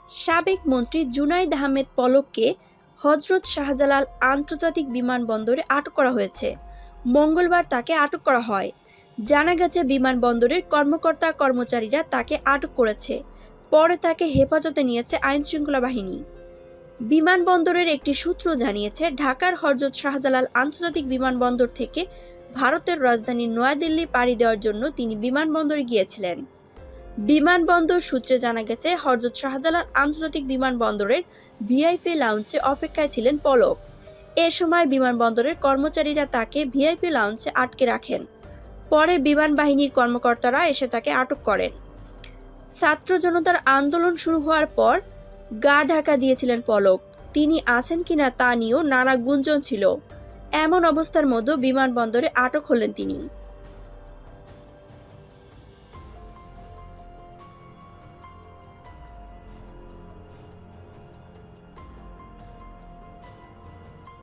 সাবেক মন্ত্রী জুনাইদ আহমেদ পলককে হযরত শাহজালাল আন্তর্জাতিক বিমানবন্দরে আটক করা হয়েছে। মঙ্গলবার তাকে আটক করা হয়। জানা গেছে, বিমানবন্দরের কর্মকর্তা-কর্মচারীরা তাকে আটক করেছে। পরে তাকে হেফাজতে নিয়েছে আইনশৃঙ্খলা বাহিনী। বিমানবন্দরের একটি সূত্র জানিয়েছে, ঢাকার হযরত শাহজালাল আন্তর্জাতিক বিমানবন্দর থেকে ভারতের রাজধানী নয়াদিল্লি পাড়ি দেওয়ার জন্য তিনি বিমানবন্দরে গিয়েছিলেন। বিমানবন্দর সূত্রে জানা গেছে, হযরত শাহজালাল আন্তর্জাতিক বিমানবন্দরের ভিআইপি লাউঞ্জে অপেক্ষায় ছিলেন পলক। এ সময় বিমানবন্দরের কর্মচারীরা তাকে ভিআইপি লাউঞ্জে আটকে রাখেন। পরে বিমান বাহিনীর কর্মকর্তারা এসে তাকে আটক করেন। ছাত্র জনতার আন্দোলন শুরু হওয়ার পর গা ঢাকা দিয়েছিলেন পলক। তিনি আছেন কিনা তা নিয়েও নানা গুঞ্জন ছিল। এমন অবস্থার মধ্যে বিমানবন্দরে আটক হলেন তিনি।